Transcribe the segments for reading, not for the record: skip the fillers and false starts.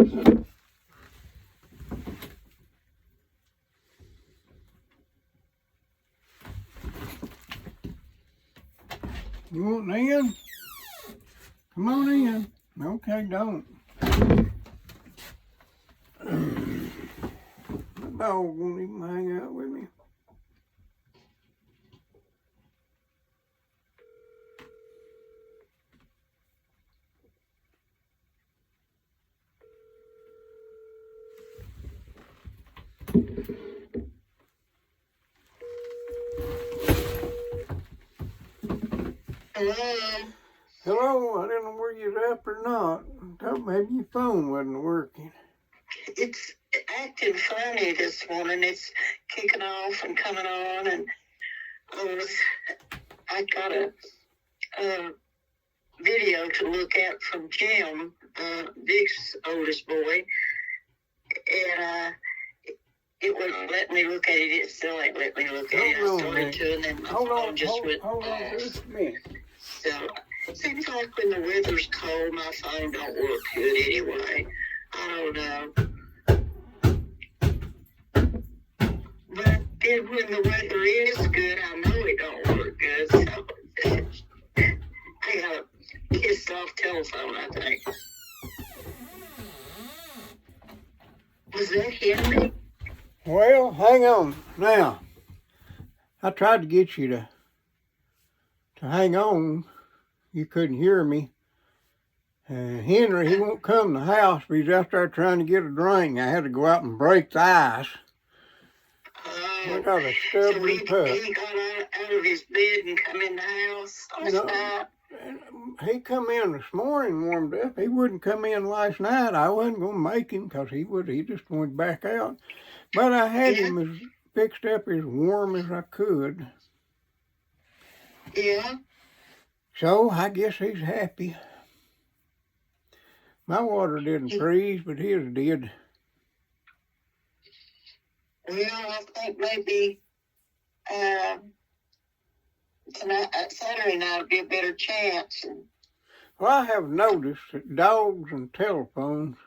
You want in? Come on in. Okay, don't. The dog won't even hang out with me. Hello? Hello, I didn't know where you was up or not. I thought maybe your phone wasn't working. It's acting funny this morning. It's kicking off and coming on, and I got a video to look at from Jim, Vic's oldest boy, and it wouldn't let me look at it. It still ain't let me look at it. I started to, and then my phone just went off. Hold on just a minute. So it seems like when the weather's cold, my phone don't work good anyway. I don't know. But then when the weather is good, I know it don't work good. So I got a pissed off telephone, I think. Was that Henry? Well, hang on. Now, I tried to get you to hang on. You couldn't hear me. Henry, he won't come to the house, but he's out there trying to get a drink. I had to go out and break the ice. I got a stubborn pup. He got out of his bed and come in the house last night. He come in this morning, warmed up. He wouldn't come in last night. I wasn't going to make him because he just went back out. But I had him as fixed up as warm as I could. Yeah. So I guess he's happy. My water didn't freeze, but his did. Well, I think maybe tonight, Saturday night will be a better chance. Well, I have noticed that dogs and telephones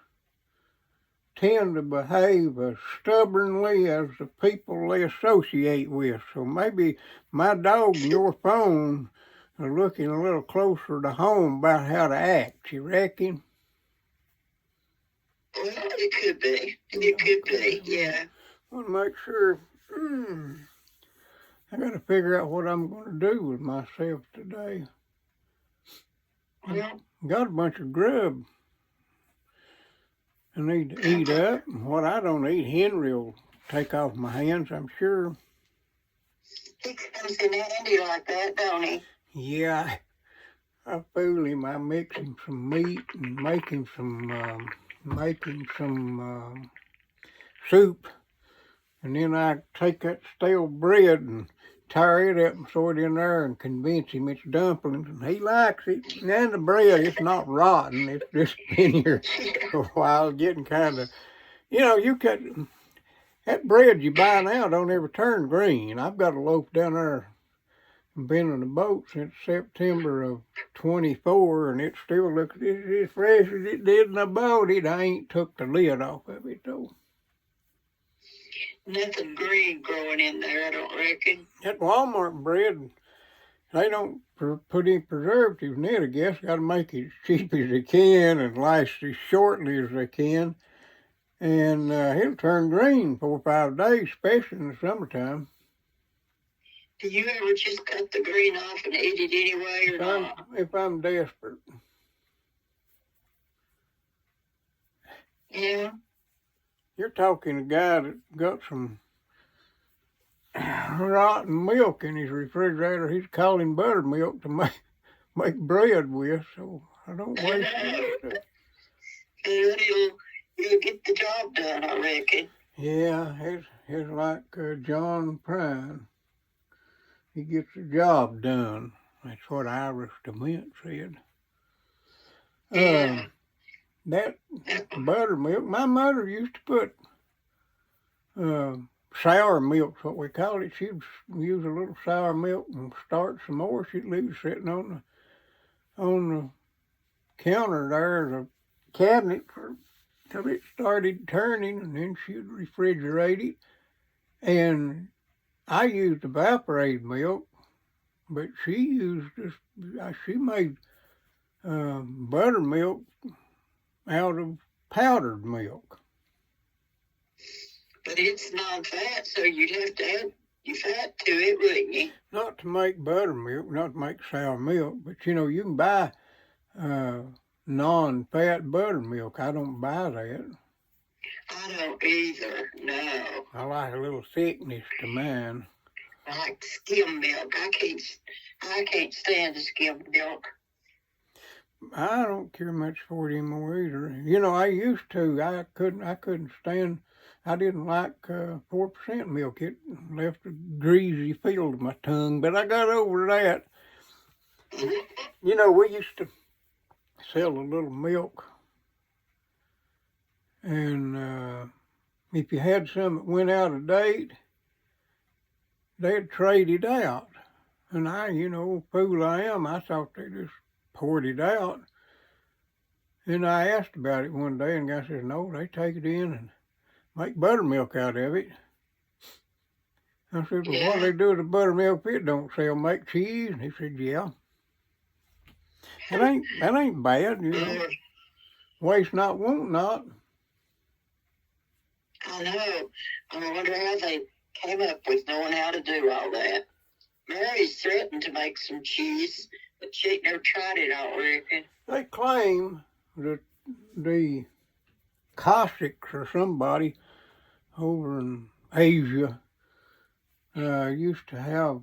tend to behave as stubbornly as the people they associate with. So maybe my dog and your phone are looking a little closer to home about how to act. You reckon? Well, it could be. It could be, yeah. I want to make sure. I got to figure out what I'm going to do with myself today. Well, Got a bunch of grub I need to eat up. What I don't eat, Henry will take off my hands, I'm sure. He comes in handy like that, don't he? Yeah, I fool him. I mix him some meat and make him some soup. And then I take that stale bread and tear it up and throw it in there and convince him it's dumplings. And he likes it. And the bread, it's not rotten. It's just been here for a while, getting kind of, that bread you buy now don't ever turn green. I've got a loaf down there. Been in the boat since September of 24, and it still looks as fresh as it did when I bought it. I ain't took the lid off of it, though. Nothing green growing in there, I don't reckon. That Walmart bread, they don't put any preservatives in it, I guess. Got to make it as cheap as they can and last as shortly as they can. And it'll turn green 4 or 5 days, especially in the summertime. Do you ever just cut the green off and eat it anyway, or not? If I'm desperate. Yeah. You're talking to a guy that got some rotten milk in his refrigerator. He's calling buttermilk to make bread with, so I don't waste it. He'll get the job done, I reckon. Yeah, it's like John Prine. He gets the job done. That's what Iris DeMint said. Yeah. That buttermilk, my mother used to put sour milk's what we call it. She'd use a little sour milk and start some more. She'd leave it sitting on the counter there as a cabinet for till it started turning, and then she'd refrigerate it. And I used evaporated milk, but she made buttermilk out of powdered milk. But it's non-fat, so you'd have to add your fat to it, wouldn't you? Not to make buttermilk, not to make sour milk, but you know, you can buy non-fat buttermilk. I don't buy that. I don't either, no. I like a little thickness to mine. I like skim milk. I can't stand the skim milk. I don't care much for it anymore either. You know, I used to. I couldn't stand. I didn't like 4% milk. It left a greasy feel to my tongue, but I got over that. You know, we used to sell a little milk, and if you had some that went out of date, they'd trade it out. And I, you know, fool I am, I thought they just poured it out. And I asked about it one day, and the guy says, no, they take it in and make buttermilk out of it. I said, well, what do they do with the buttermilk if it don't sell? Make cheese? And he said, yeah. That ain't bad, you know. Waste not, want not. I know. I wonder how they came up with knowing how to do all that. Mary's threatened to make some cheese, but she ain't never tried it, I reckon. They claim that the Cossacks or somebody over in Asia used to have,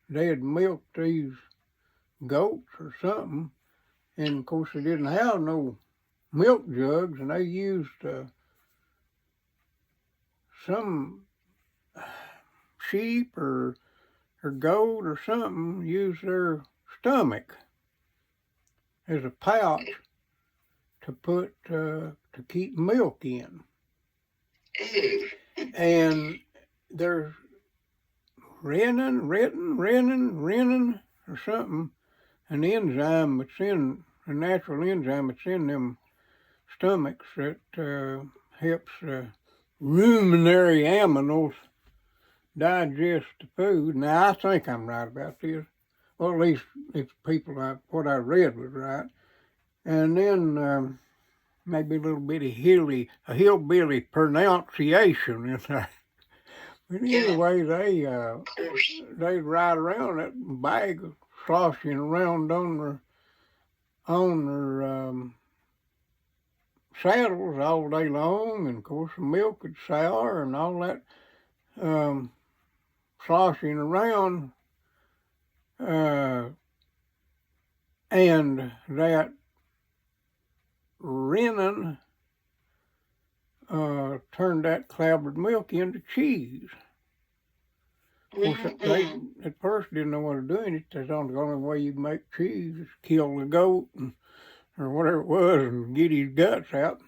they had milked these goats or something, and of course they didn't have no milk jugs, and they used some sheep or goat or something, used their stomach as a pouch to put to keep milk in. And there's renin or something, an enzyme that's in, a natural enzyme that's in them stomachs that helps ruminary animals digest the food. Now, I think I'm right about this. Well, at least if what I read was right. And then maybe a little bit of hillbilly pronunciation in there. But anyway, they ride around that bag sloshing around on their saddles all day long, and of course the milk is sour and all that sloshing around, and that renin turned that clabbered milk into cheese. Of course, they at first didn't know what to do, and it's the only way you can make cheese is kill the goat or whatever it was and get his guts out.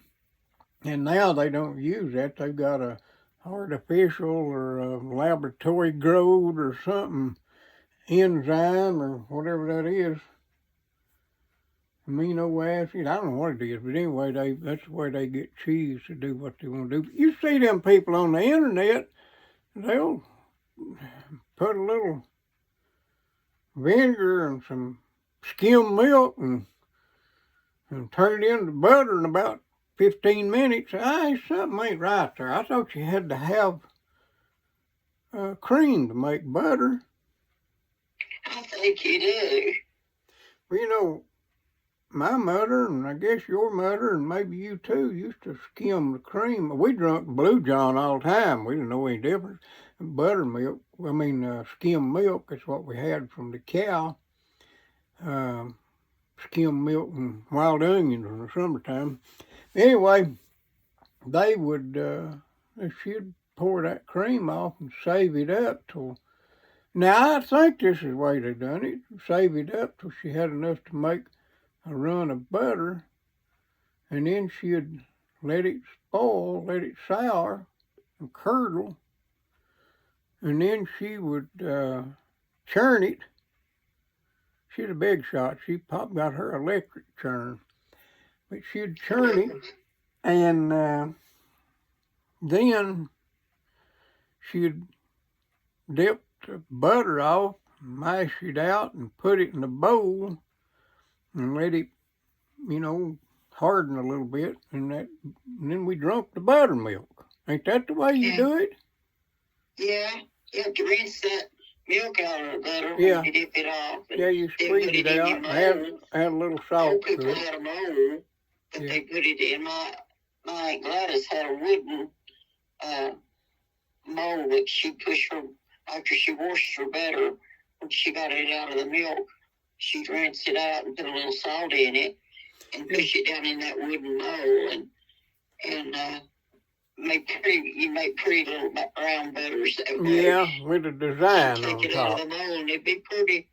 And now they don't use that. They've got a artificial or a laboratory growed or something enzyme or whatever that is, amino acid. I don't know what it is, but anyway, that's the way they get cheese to do what they want to do. You see them people on the internet, they'll put a little vinegar and some skim milk and turn it into butter in about 15 minutes. Something ain't right there. I thought you had to have cream to make butter. I think you do. Well, you know, my mother, and I guess your mother, and maybe you too, used to skim the cream. We drunk Blue John all the time. We didn't know any difference. Buttermilk, skim milk is what we had from the cow. Skim milk and wild onions in the summertime. Anyway, she'd pour that cream off and save it up till, now I think this is the way they done it, save it up till she had enough to make a run of butter, and then she'd let it spoil, let it sour and curdle, and then she would churn it. She's a big shot. She got her electric churn, but she'd churn it And then she'd dip the butter off, mash it out, and put it in a bowl and let it, harden a little bit. And then we drunk the buttermilk. Ain't that the way you do it? Yeah. You have to rinse that milk out of the butter Yeah. when you dip it off. Yeah, you squeeze it out, add a little salt to people it. had a mold that they put it in. My Aunt Gladys had a wooden mold that she pushed her, after she washed her butter, when she got it out of the milk, she'd rinse it out and put a little salt in it and push it down in that wooden mold and you make pretty little round butters that way. Yeah, with a design on top. Take it out of the mold and it'd be pretty.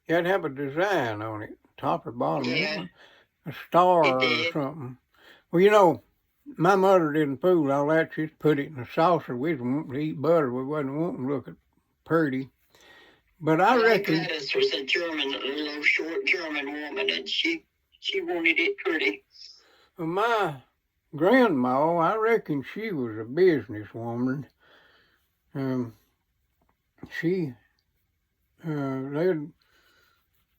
You had to have a design on it, top or bottom. Yeah. A star or something. Well, my mother didn't fool all that. She just put it in a saucer. We didn't want to eat butter. We wasn't wanting to look pretty. But I reckon Gladys was a little short German woman, and she wanted it pretty. Well, my grandma, I reckon she was a businesswoman. They'd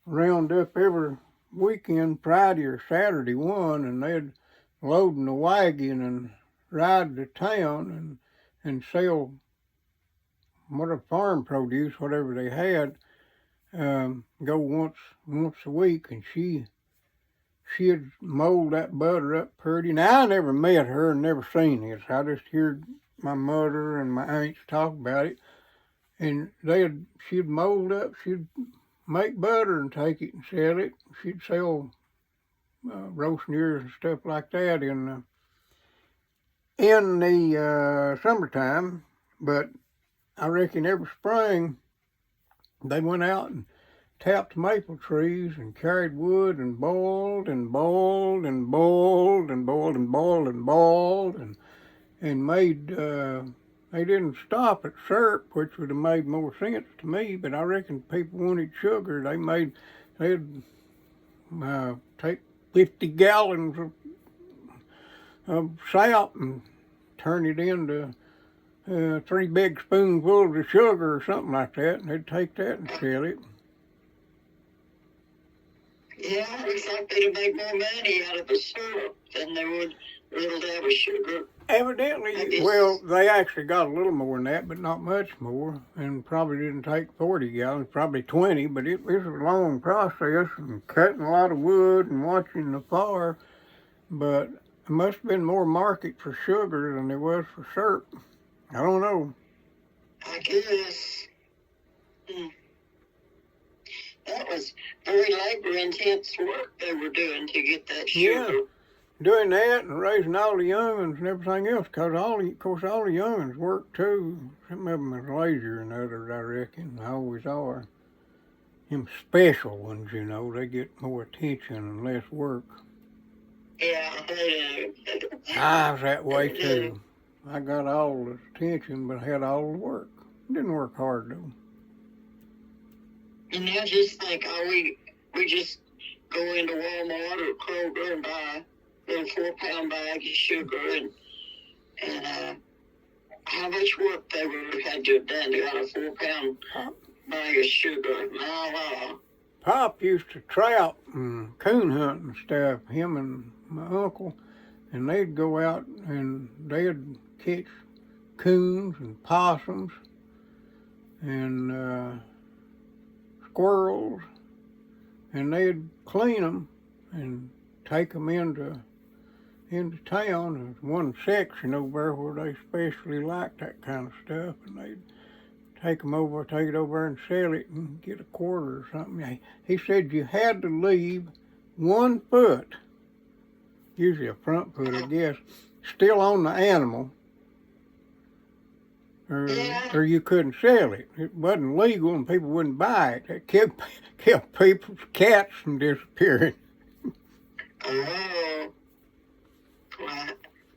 round up every weekend, Friday or Saturday one, and they'd load in a wagon and ride to town and sell whatever farm produce, whatever they had, go once a week, and she'd mold that butter up pretty. Now, I never met her and never seen this. I just heard my mother and my aunts talk about it, and she'd mold up, she'd make butter and take it and sell it. She'd sell roast ears and stuff like that in the summertime. But I reckon every spring they went out and tapped maple trees and carried wood and boiled and boiled and boiled and boiled and boiled and boiled and made. They didn't stop at syrup, which would have made more sense to me. But I reckon people wanted sugar. They'd take 50 gallons of sap and turn it into 3 big spoonfuls of sugar or something like that, and they'd take that and sell it. Yeah, it looks like they'd make more money out of the syrup than they would a little dab of sugar. Evidently, well, they actually got a little more than that, but not much more, and probably didn't take 40 gallons, probably 20, but it was a long process, and cutting a lot of wood and watching the fire, but there must have been more market for sugar than there was for syrup. I don't know. I guess. That was very labor-intense work they were doing to get that sugar. Yeah, doing that and raising all the young'uns and everything else, because all the young'uns work too. Some of them is lazier than others, I reckon. They always are. Them special ones, they get more attention and less work. Yeah, they do. I was that way too. I got all the attention, but had all the work. Didn't work hard though. And now just think, we just go into Walmart or Kroger and buy a little 4-pound bag of sugar and how much work they would have had to have done to got a 4-pound bag of sugar. Pop used to trout and coon hunt and stuff, him and my uncle, and they'd go out and they'd catch coons and possums and squirrels, and they'd clean them and take them into town. There's one section over there where they especially like that kind of stuff, and they'd take it over and sell it and get a quarter or something. He said you had to leave 1 foot, usually a front foot, I guess, still on the animal, or you couldn't sell it. It wasn't legal and people wouldn't buy it. It kept people's cats from disappearing. Oh,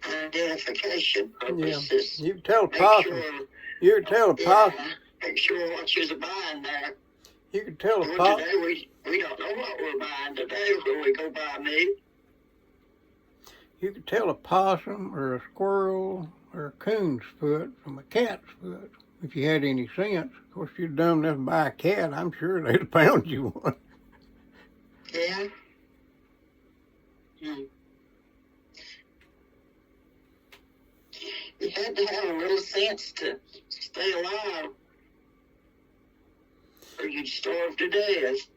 identification purposes. Yeah. You could tell a possum. You could tell a possum. Make sure what you're buying there. You could tell a possum. Today we don't know what we're buying today when we go buy meat. you could tell a possum or a squirrel or a coon's foot from a cat's foot if you had any sense. Of course, you're dumb enough to buy a cat, I'm sure they'd have found you one. Yeah. You had to have a little sense to stay alive, or you'd starve to death.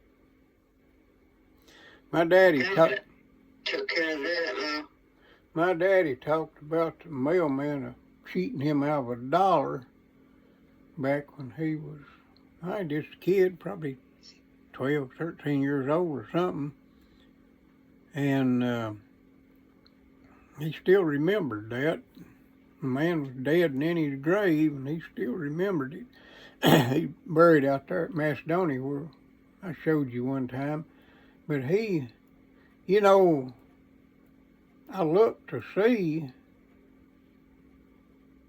My daddy took care of that, though. My daddy talked about the mailman cheating him out of $1 back when he was, just a kid, probably 12, 13 years old or something. And he still remembered that. The man was dead and in his grave, and he still remembered it. He buried out there at Macedonia, where I showed you one time. But he, I looked to see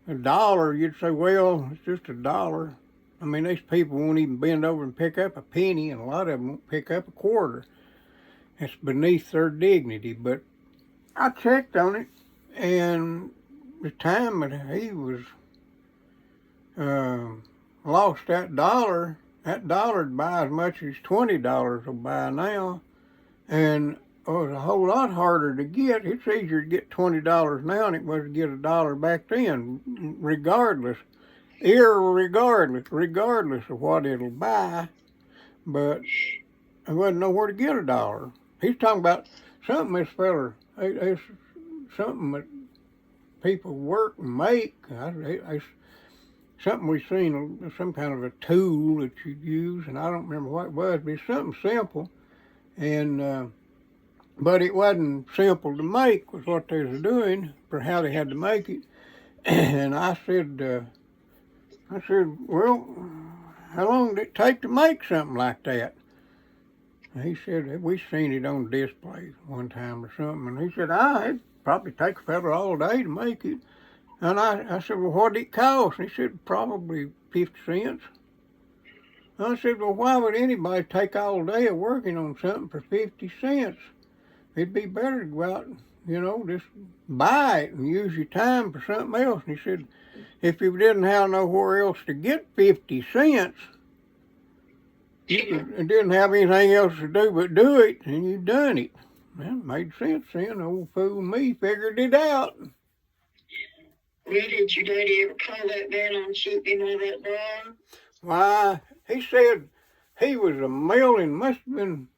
$1. You'd say, well, it's just $1. I mean, these people won't even bend over and pick up a penny, and a lot of them won't pick up a quarter. It's beneath their dignity. But I checked on it, and the time that he was lost that $1'd buy as much as $20 will buy now, and it was a whole lot harder to get. It's easier to get $20 now than it was to get $1 back then, regardless of what it'll buy. But there wasn't nowhere to get $1. He's talking about something this feller, it's something that people work and make. Something we've seen, some kind of a tool that you use, and I don't remember what it was, but it's something simple. And but it wasn't simple to make, was what they was doing, for how they had to make it. And I said, well, how long did it take to make something like that? And he said, we seen it on display one time or something. And he said, it'd probably take a fella all day to make it. And I said, well, what did it cost? And he said, probably 50 cents. And I said, well, why would anybody take all day of working on something for 50 cents? It'd be better to go out and, just buy it and use your time for something else. And he said, if you didn't have nowhere else to get 50 cents, you didn't have anything else to do but do it, and you done it. Well, it made sense then. Old fool me figured it out. Well, did your daddy ever call that man on shipping all that barn? Why, he said he was a mailing, must have been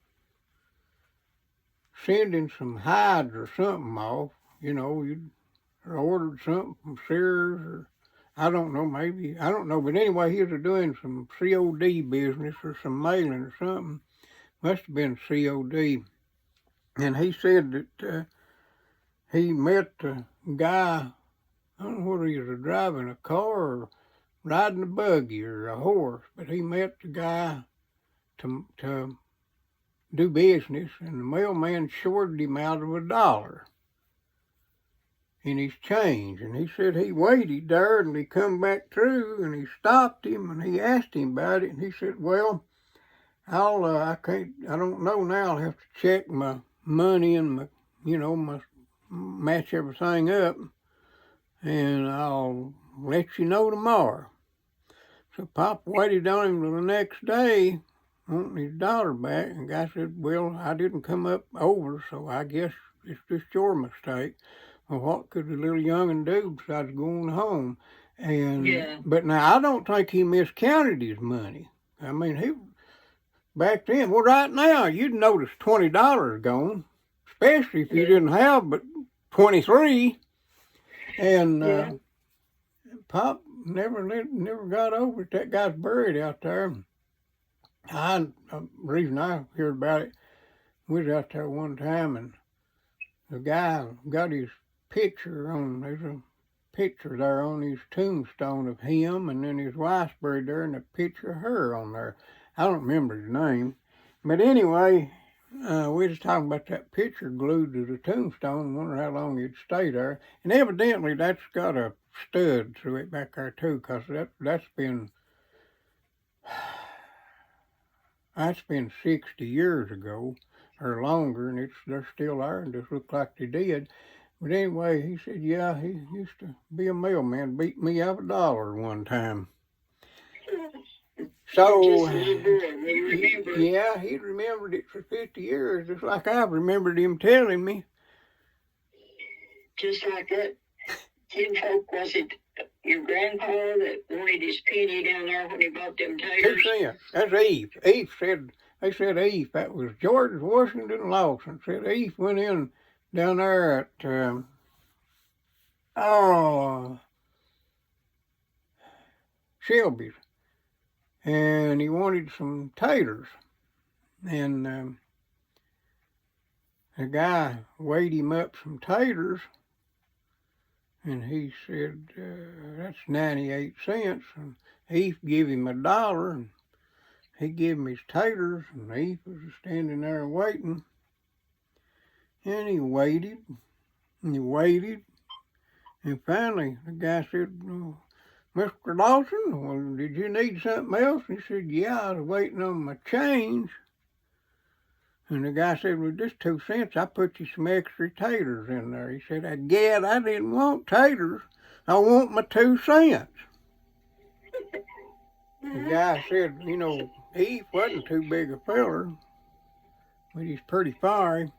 sending some hides or something off. You'd ordered something from Sears, or I don't know. But anyway, he was doing some COD business or some mailing or something. Must have been COD. And he said that he met a guy, I don't know whether he was driving a car or riding a buggy or a horse, but he met the guy to do business, and the mailman shorted him out of $1 in his change. And he said he waited there, and he come back through, and he stopped him, and he asked him about it, and he said, well, I don't know now, I'll have to check my money and my match everything up, and I'll let you know tomorrow. So Pop waited on him till the next day, wanting his $1 back, and the guy said, well, I didn't come up over, so I guess it's just your mistake. Well, what could the little young'un do besides going home? But now I don't think he miscounted his money. I mean, back then, well, right now, you'd notice $20 gone, especially if you didn't have but 23. And Pop never got over it. That guy's buried out there. The reason I heard about it, we was out there one time, and the guy got his picture there's a picture there on his tombstone of him, and then his wife's buried there, and a picture of her on there. I don't remember his name. But anyway, we was talking about that picture glued to the tombstone, wonder how long it'd stay there. And evidently that's got a stud through it back there too, because that's been 60 years ago or longer, and they're still there and just look like they did. But anyway, he said, yeah, he used to be a mailman, beat me up $1 one time. So, Just a little boy, we remember. yeah, he remembered it for 50 years, just like I've remembered him telling me. Just like that. Kinfolk, was it your grandpa that wanted his penny down there when he bought them 2 taters? cents. That's Eve. Eve said, they said Eve. That was George Washington Lawson. Said Eve went in down there at, Shelby's. And he wanted some taters. And the guy weighed him up some taters. And he said, that's 98 cents. And Eve gave him $1. And he gave him his taters. And Eve was standing there waiting. And he waited. And he waited. And finally, the guy said, Mr. Lawson, well, did you need something else? And he said, yeah, I was waiting on my change. And the guy said, well, just 2 cents. I put you some extra taters in there. He said, I didn't want taters. I want my 2 cents. The guy said, you know, he wasn't too big a feller, but he's pretty fiery.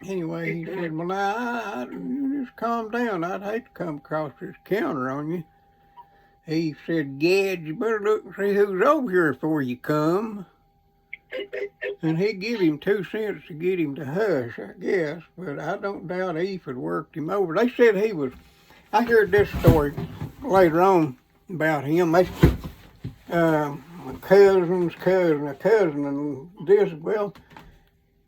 Anyway, he said, well, now, you just calm down. I'd hate to come across this counter on you. He said, Gad, you better look and see who's over here before you come. And he give him 2 cents to get him to hush, I guess, but I don't doubt Eve had worked him over. They said he was, I heard this story later on about him. They, my cousin's cousin, a cousin, and this, well,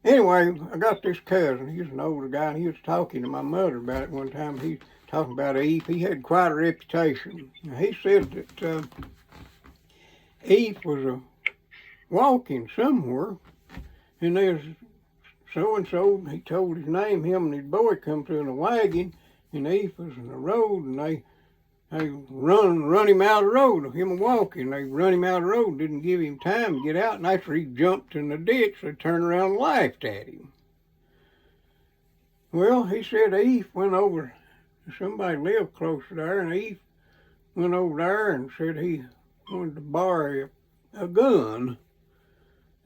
anyway, I got this cousin. He's an older guy, and he was talking to my mother about it one time. He talking about Eve. He had quite a reputation. He said that Eve was walking somewhere, and there's so-and-so, he told his name, him and his boy come to in a wagon, and Eve was in the road, and they run him out of the road, him walking. They run him out of the road, didn't give him time to get out, and after he jumped in the ditch, they turned around and laughed at him. Well, he said Eve went over, somebody lived closer there, and Eve went over there and said he wanted to borrow a gun.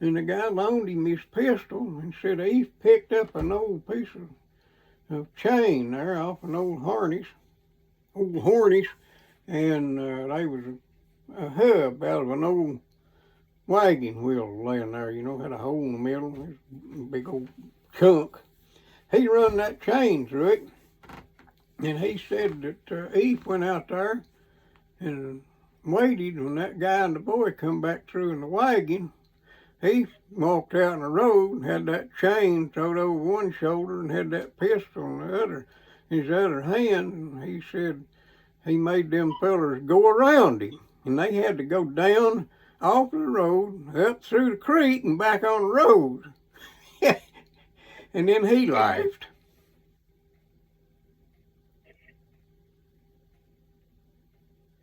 And the guy loaned him his pistol and said Eve picked up an old piece of chain there off an old harness, and there was a hub out of an old wagon wheel laying there, you know, had a hole in the middle, a big old chunk. He run that chain through it, and he said that Eve went out there and waited when that guy and the boy come back through in the wagon. He walked out in the road, had that chain thrown over one shoulder and had that pistol in his other hand. And he said he made them fellers go around him. And they had to go down off the road, up through the creek and back on the road. And then he laughed.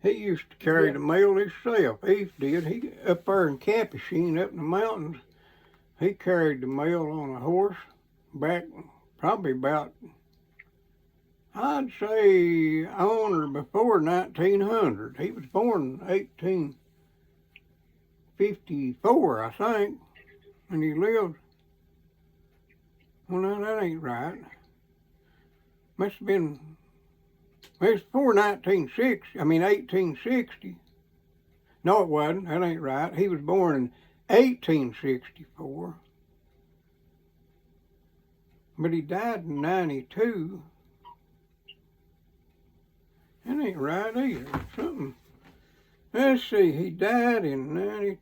He used to carry the mail himself. Eve did. He up there in Capuchin, up in the mountains, he carried the mail on a horse back probably about, I'd say, on or before 1900. He was born in 1854, I think, and he lived, well, no, that ain't right. Must have been, it was before 1860. No, it wasn't. That ain't right. He was born in 1864. But he died in 92. That ain't right either. Something. Let's see. He died in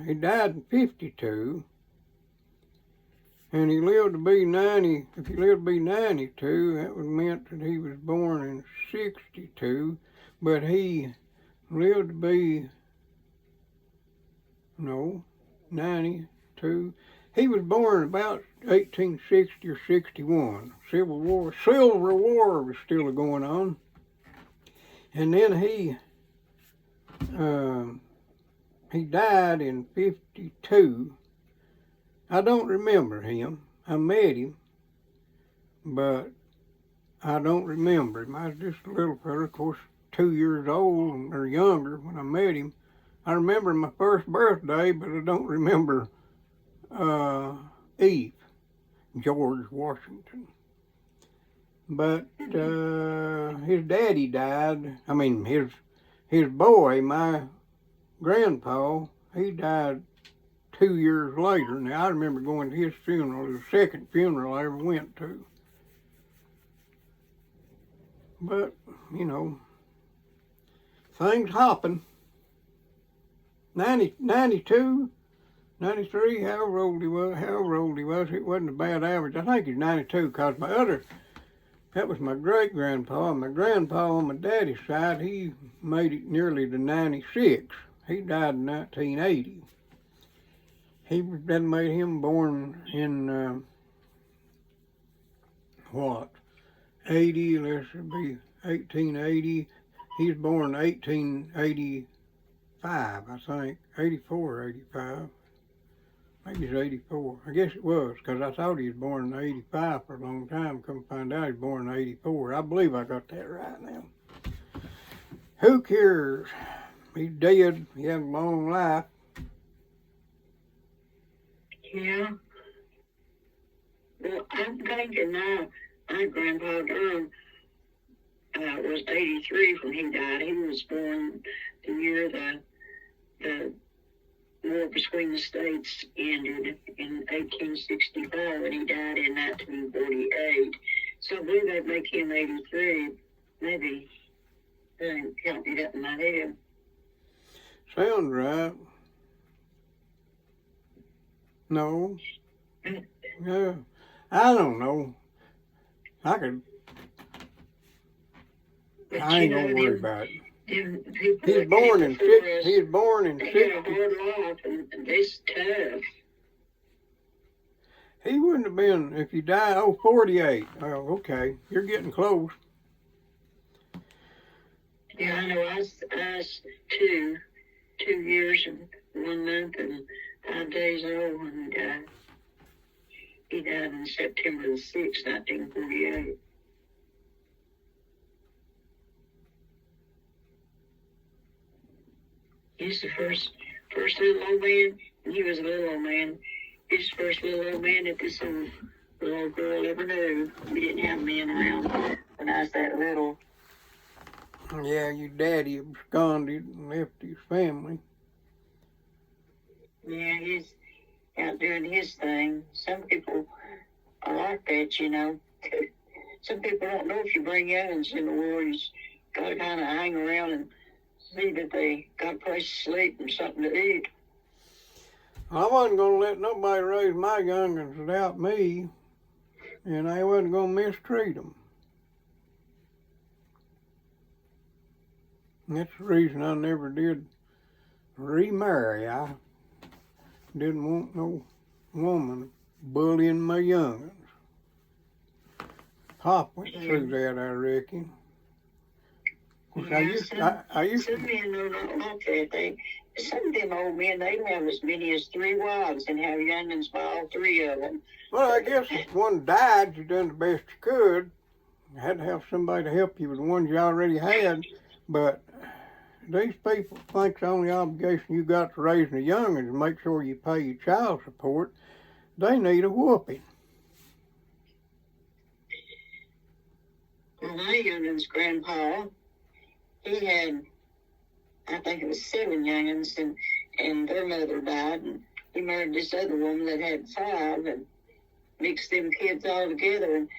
he died in 52. And he lived to be 90, if he lived to be 92, that would meant that he was born in 62, but he lived to be, 92. He was born about 1860 or 61. Civil War was still going on. And then he died in 52. I don't remember him. I met him, but I don't remember him. I was just a little fella, of course, 2 years old or younger when I met him. I remember my first birthday, but I don't remember Eve, George Washington. But his daddy died. I mean, his boy, my grandpa, he died 2 years later. Now, I remember going to his funeral. It was the second funeral I ever went to. But, you know, things happen. 92, 93, however old he was, it wasn't a bad average. I think he's 92 because that was my great-grandpa. My grandpa on my daddy's side, he made it nearly to 96. He died in 1980. That made him born in, 80, let's be 1880. He was born 1885, I think. 84 or 85. Maybe it's 84. I guess it was, because I thought he was born in 85 for a long time. Come find out he was born in 84. I believe I got that right now. Who cares? He's dead. He had a long life. Yeah. Well, I'm thinking now, my grandpa Durham was 83 when he died. He was born the year the war between the states ended in 1865, and he died in 1948. So I believe that'd make him 83. Maybe. Count it up in my head. Sounds right. No. Yeah. I don't know. I ain't gonna worry about it. He's born in 60. He was born in 60. They had a hard life, and it's tough. He wouldn't have been, if he died, 48. Oh, okay. You're getting close. Yeah, I know. I was 2 years and 1 month and 5 days old when he died. He died on September the 6th, 1948. He's the first little old man, and he was a little old man. He's the first little old man that this little old girl ever knew. We didn't have men around when I was that little. Yeah, your daddy absconded and left his family. Yeah, he's out doing his thing. Some people are like that, you know. Some people don't know if you bring youngins in the world, you got to kind of hang around and see that they got a place to sleep and something to eat. I wasn't going to let nobody raise my youngins without me, and I wasn't going to mistreat them. That's the reason I never did remarry. I didn't want no woman bullying my youngins. Pop went through that, I reckon. I used some men are not like that. Some of them old men, they have as many as 3 wives and have youngins by all 3 of them. Well, I guess if one died, you done the best you could. You had to have somebody to help you with the ones you already had. But these people think the only obligation you got to raising the youngins is make sure you pay your child support. They need a whooping. Well, my youngin's grandpa, he had, I think it was 7 youngins, and their mother died, and he married this other woman that had 5, and mixed them kids all together, and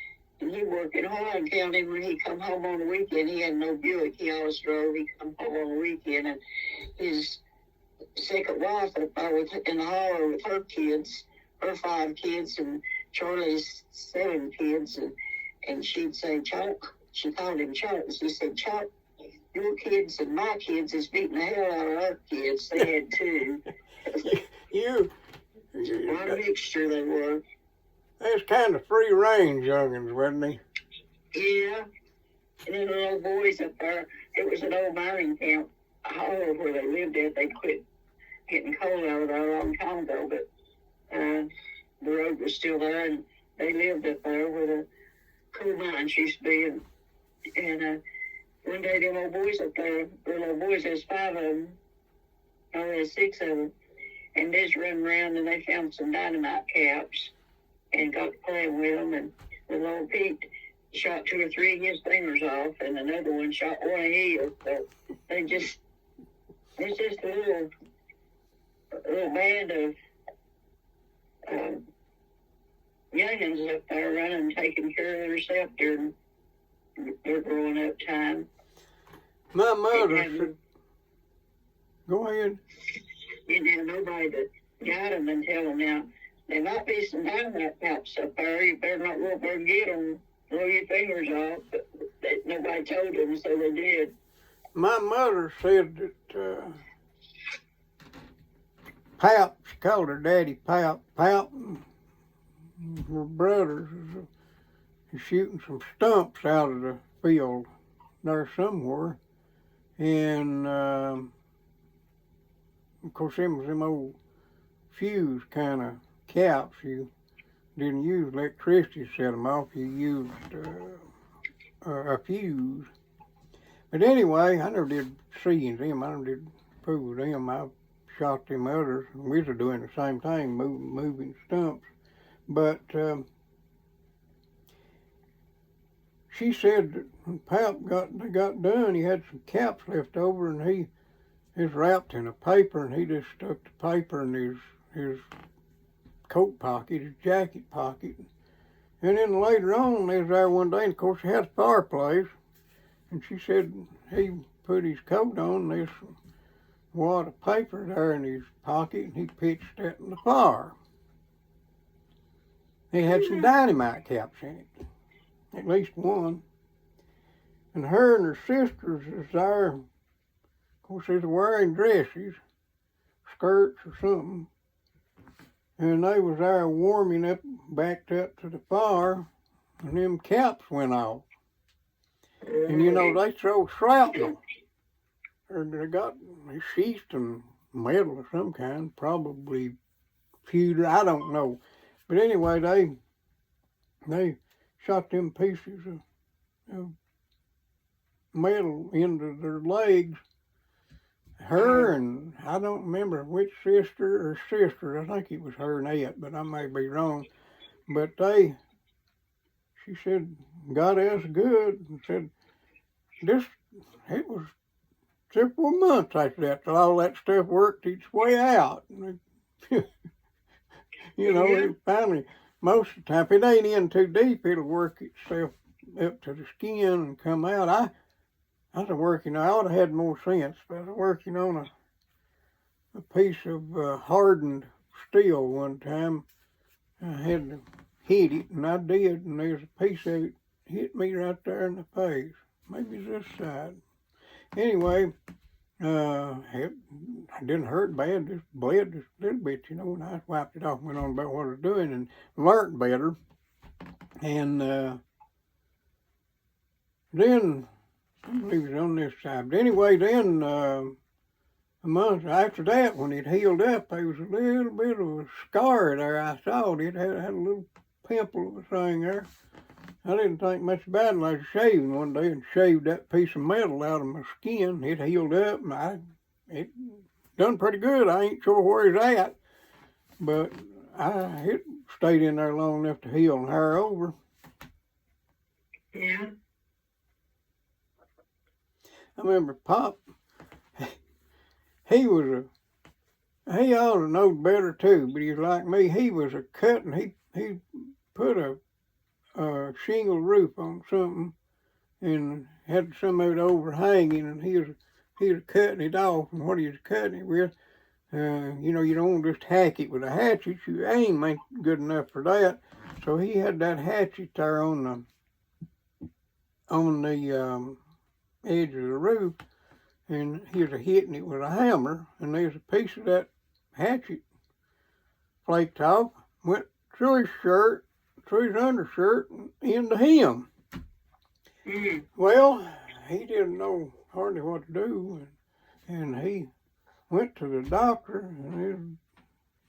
he worked at Harlan County. When he come home on the weekend, he had no Buick, he always drove. He come home on the weekend, and his second wife in the holler with her kids, her 5 kids, and Charlie's 7 kids, and she'd say, Chalk, she called him Chalk, and she said, Chalk, your kids and my kids is beating the hell out of our kids. They had 2. What a mixture they were. That's kind of free range youngins, wasn't he? Yeah. And then the little boys up there, it was an old mining camp, a hollow where they lived at. They quit getting coal out of there a long time ago, but the road was still there, and they lived up there where coal mines used to be, and one day them old boys up there, the little boys, there's 5 of them, or there's 6 of them, and they just running around and they found some dynamite caps and got to playing with them, and the little Pete shot 2 or 3 of his fingers off, and another one shot one of his. So it's just a little band of youngins up there running, taking care of themselves during their growing up time. My mother said, go ahead. Didn't have nobody to guide them and tell them now. There might be some dynamite caps up there. You better not go up there and get them. Blow your fingers off. But nobody told them, so they did. My mother said that Pap, she called her daddy Pap. Pap and her brothers was shooting some stumps out of the field there somewhere. And of course, them was them old fuse kind of caps. You didn't use electricity to set them off. You used a fuse. But anyway, I never did see them. I never did fool with them. I shot them others. We were doing the same thing, moving stumps. But she said that when Pap got done, he had some caps left over, and he was wrapped in a paper, and he just stuck the paper in his coat pocket, his jacket pocket. And then later on, they was there one day, and of course, he had a fireplace, and she said he put his coat on, and there's some wad of paper there in his pocket, and he pitched that in the fire. He had some dynamite caps in it, at least one. And her and her sisters was there. Of course, they were wearing dresses, skirts or something. And they was there warming up, backed up to the fire, and them caps went off. And you know, they throw shrapnel. Or they sheathed them metal of some kind, probably pewter, I don't know. But anyway, they shot them pieces of metal into their legs. Her and I don't remember which sister or sisters, I think it was her and Ed, but I may be wrong. But she said, got us good, and said, it was several months after that till all that stuff worked its way out. You know, it finally, most of the time, if it ain't in too deep, it'll work itself up to the skin and come out. I was working, I ought to have had more sense, but I was working on a piece of hardened steel one time. I had to hit it, and I did, and there's a piece of it hit me right there in the face. Maybe this side. Anyway, it didn't hurt bad, just bled just a little bit, you know, and I wiped it off and went on about what I was doing and learned better. And then, I believe it was on this side. But anyway, then a month after that, when it healed up, there was a little bit of a scar there. I saw it. It had a little pimple of a thing there. I didn't think much about it. I was shaving one day and shaved that piece of metal out of my skin. It healed up, and it done pretty good. I ain't sure where it's at, but it stayed in there long enough to heal and hair over. Yeah. I remember Pop, he ought to know better too, but he's like me. He was a cut, and he put a shingle roof on something and had some of it overhanging, and he was cutting it off, and what he was cutting it with, you know, you don't want to just hack it with a hatchet. Your aim ain't good enough for that. So he had that hatchet there on the edge of the roof, and he was hitting it with a hammer, and there's a piece of that hatchet flaked off, went through his shirt, through his undershirt, and into him. Mm. Well, he didn't know hardly what to do, and he went to the doctor, and it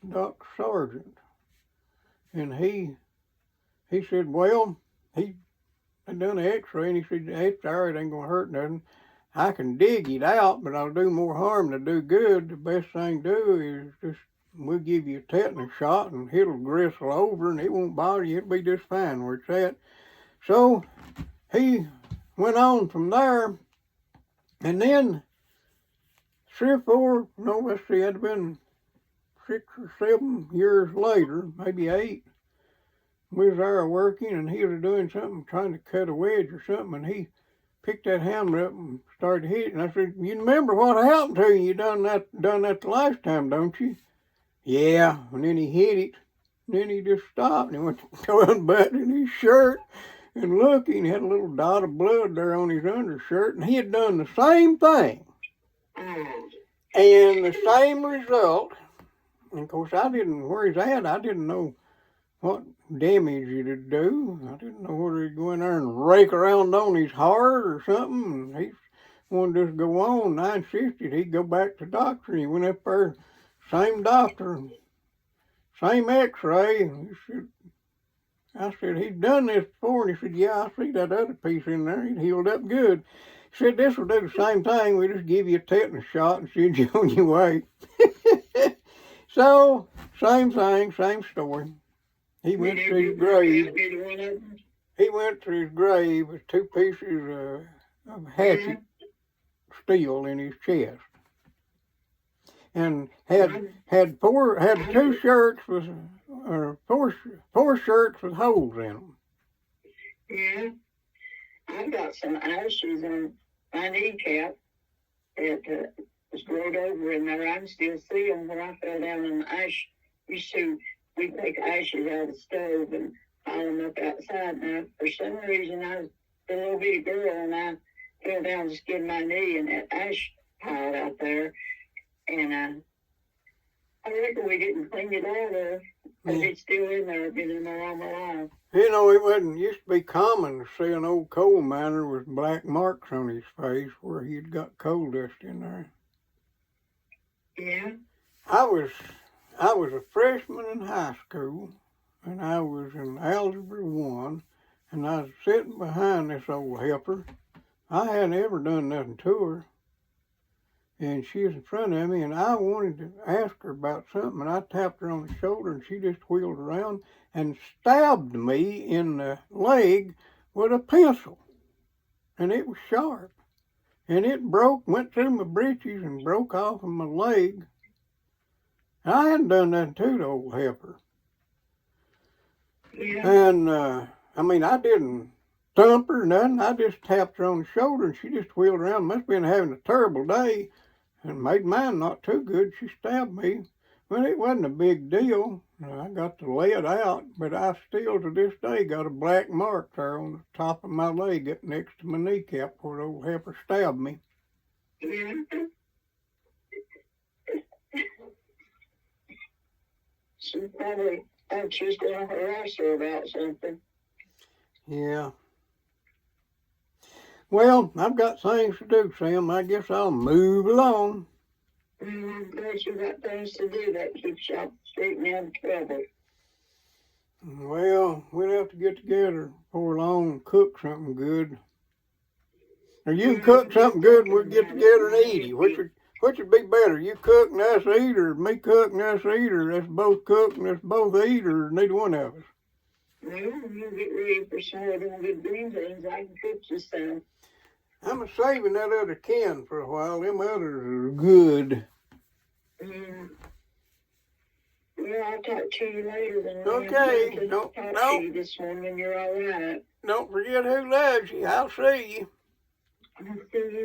was Dr. Sargent, and he said, well, he I done an x-ray, and he said, it's all right, ain't gonna hurt nothing. I can dig it out, but I'll do more harm than do good. The best thing to do is just, we'll give you a tetanus shot, and it'll gristle over, and it won't bother you. It'll be just fine where it's at. So he went on from there, and then 3 or 4, no, let's see, it'd been 6 or 7 years later, maybe 8. We was there working, and he was doing something, trying to cut a wedge or something, and he picked that hammer up and started hitting. I said, you remember what happened to you? You done that the last time, don't you? Yeah. And then he hit it. And then he just stopped, and he went to unbuttoning his shirt and looking. He had a little dot of blood there on his undershirt, and he had done the same thing. And the same result. And of course, where he's at, I didn't know what damage it'd do. I didn't know whether he'd go in there and rake around on his heart or something. And he wanted to just go on. And I insisted he'd go back to the doctor. And he went up there, same doctor, same x-ray. I said, he's done this before. And he said, yeah, I see that other piece in there. It healed up good. He said, this will do the same thing. We just give you a tetanus shot and send you on your way. So, same thing, same story. He went to his grave. He went to his grave with 2 pieces of hatchet steel in his chest, and had 2 shirts with 4 shirts with holes in them. Yeah, I've got some ashes on my kneecap that was rolled over in there. I can still see them when I fell down in the ash. We take ashes out of the stove and pile them up outside. Now, for some reason, I was a little bitty girl, and I fell down and skinned my knee in that ash pile out there. And I reckon we didn't clean it out of, because it's still in there. Been in there all my life. You know, it used to be common to see an old coal miner with black marks on his face where he'd got coal dust in there. Yeah. I was a freshman in high school, and I was in Algebra 1, and I was sitting behind this old heifer. I hadn't ever done nothing to her, and she was in front of me, and I wanted to ask her about something, and I tapped her on the shoulder, and she just wheeled around and stabbed me in the leg with a pencil, and it was sharp, and it went through my breeches and broke off of my leg. I hadn't done nothing to the old heifer. Yeah. And, I didn't thump her or nothing. I just tapped her on the shoulder, and she just wheeled around. Must have been having a terrible day, and made mine not too good. She stabbed me. Well, it wasn't a big deal. I got the lead out, but I still, to this day, got a black mark there on the top of my leg up next to my kneecap where the old heifer stabbed me. Yeah. She probably thought she was going to harass her about something. Yeah. Well, I've got things to do, Sam. I guess I'll move along. I'm glad you got things to do that keeps you off the street and out of trouble. Well, we'll have to get together before long and cook something good. Or you can cook something good and we'll get together and eat it. Which would be better? You cook and us eat, or me cook and us eat, or us both cook and us both eat, or neither one of us? Well, you get ready for some of them good green beans. I can cook you some. I'm saving that other can for a while. Them others are good. Well, I'll talk to you later then. Okay. Talk to you this morning. You're all right. Don't forget who loves you. I'll see you. I'll see you.